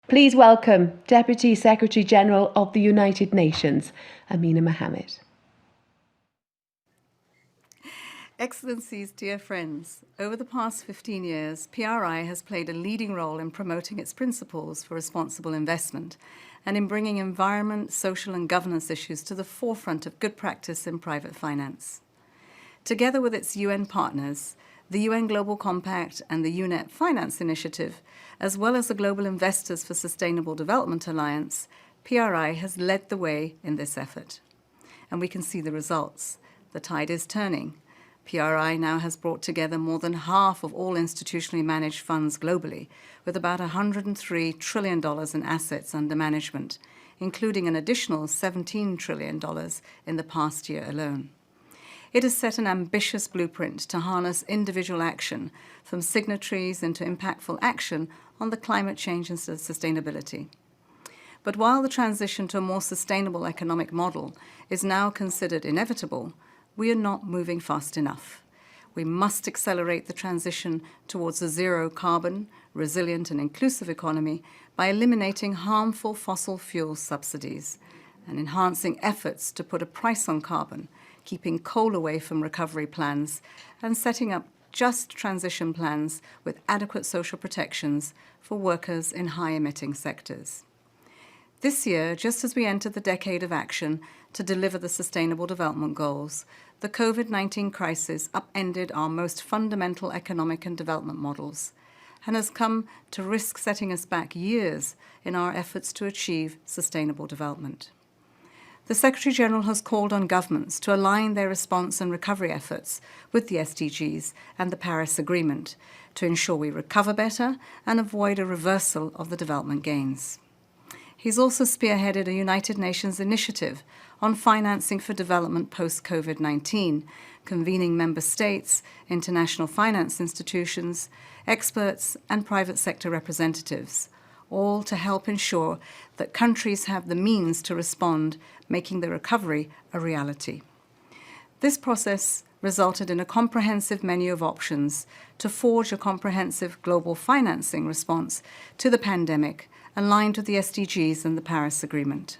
Please welcome Deputy Secretary-General of the United Nations, Amina Mohammed. Excellencies, dear friends, over the past 15 years, PRI has played a leading role in promoting its principles for responsible investment and in bringing environment, social and governance issues to the forefront of good practice in private finance. Together with its UN partners, the UN Global Compact and the UNEP Finance Initiative, as well as the Global Investors for Sustainable Development Alliance, PRI has led the way in this effort. And we can see the results. The tide is turning. PRI now has brought together more than half of all institutionally managed funds globally, with about $103 trillion in assets under management, including an additional $17 trillion in the past year alone. It has set an ambitious blueprint to harness individual action from signatories into impactful action on the climate change and sustainability. But while the transition to a more sustainable economic model is now considered inevitable, we are not moving fast enough. We must accelerate the transition towards a zero-carbon, resilient and inclusive economy by eliminating harmful fossil fuel subsidies and enhancing efforts to put a price on carbon, keeping coal away from recovery plans, and setting up just transition plans with adequate social protections for workers in high-emitting sectors. This year, just as we entered the decade of action to deliver the Sustainable Development Goals, the COVID-19 crisis upended our most fundamental economic and development models and has come to risk setting us back years in our efforts to achieve sustainable development. The Secretary-General has called on governments to align their response and recovery efforts with the SDGs and the Paris Agreement to ensure we recover better and avoid a reversal of the development gains. He's also spearheaded a United Nations initiative on financing for development post-COVID-19, convening member states, international finance institutions, experts, and private sector representatives, all to help ensure that countries have the means to respond, making the recovery a reality. This process resulted in a comprehensive menu of options to forge a comprehensive global financing response to the pandemic aligned with the SDGs and the Paris Agreement.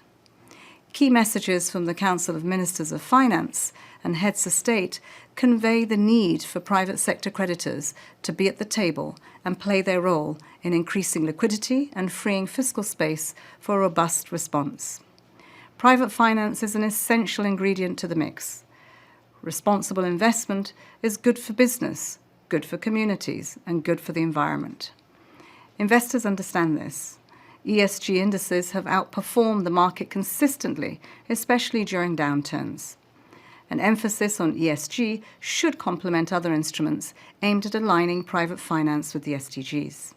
Key messages from the Council of Ministers of Finance and Heads of State convey the need for private sector creditors to be at the table and play their role in increasing liquidity and freeing fiscal space for a robust response. Private finance is an essential ingredient to the mix. Responsible investment is good for business, good for communities, and good for the environment. Investors understand this. ESG indices have outperformed the market consistently, especially during downturns. An emphasis on ESG should complement other instruments aimed at aligning private finance with the SDGs.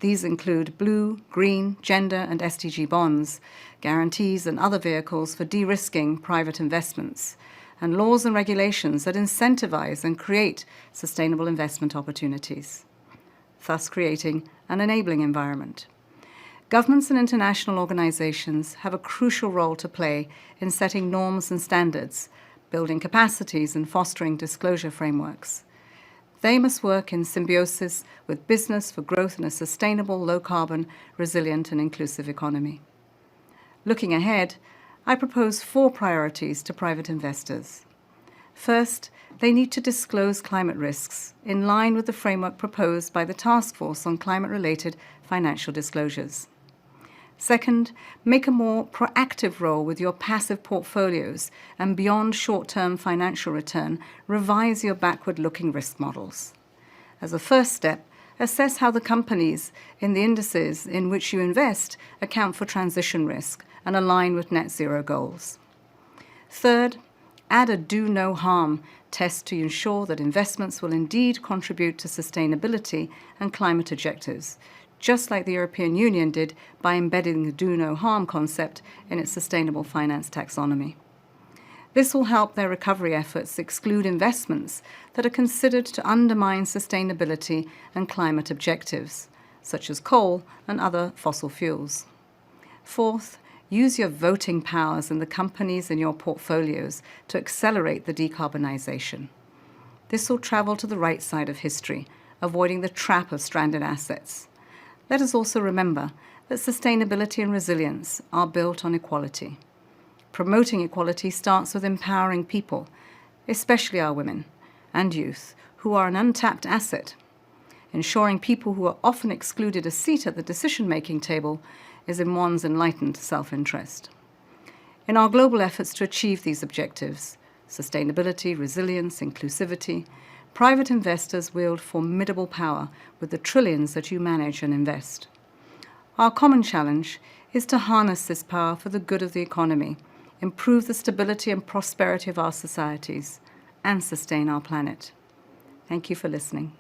These include blue, green, gender, and SDG bonds, guarantees and other vehicles for de-risking private investments, and laws and regulations that incentivize and create sustainable investment opportunities, thus creating an enabling environment. Governments and international organizations have a crucial role to play in setting norms and standards, building capacities and fostering disclosure frameworks. They must work in symbiosis with business for growth in a sustainable, low-carbon, resilient and inclusive economy. Looking ahead, I propose 4 priorities to private investors. First, they need to disclose climate risks in line with the framework proposed by the Task Force on Climate-Related Financial Disclosures. Second, make a more proactive role with your passive portfolios and beyond short-term financial return, revise your backward-looking risk models. As a first step, assess how the companies in the indices in which you invest account for transition risk and align with net zero goals. Third, add a do no harm test to ensure that investments will indeed contribute to sustainability and climate objectives, just like the European Union did by embedding the do no harm concept in its sustainable finance taxonomy. This will help their recovery efforts exclude investments that are considered to undermine sustainability and climate objectives, such as coal and other fossil fuels. Fourth, use your voting powers in the companies in your portfolios to accelerate the decarbonization. This will travel to the right side of history, avoiding the trap of stranded assets. Let us also remember that sustainability and resilience are built on equality. Promoting equality starts with empowering people, especially our women and youth, who are an untapped asset. Ensuring people who are often excluded a seat at the decision-making table is in one's enlightened self-interest. In our global efforts to achieve these objectives, sustainability, resilience, inclusivity, private investors wield formidable power with the trillions that you manage and invest. Our common challenge is to harness this power for the good of the economy, improve the stability and prosperity of our societies, and sustain our planet. Thank you for listening.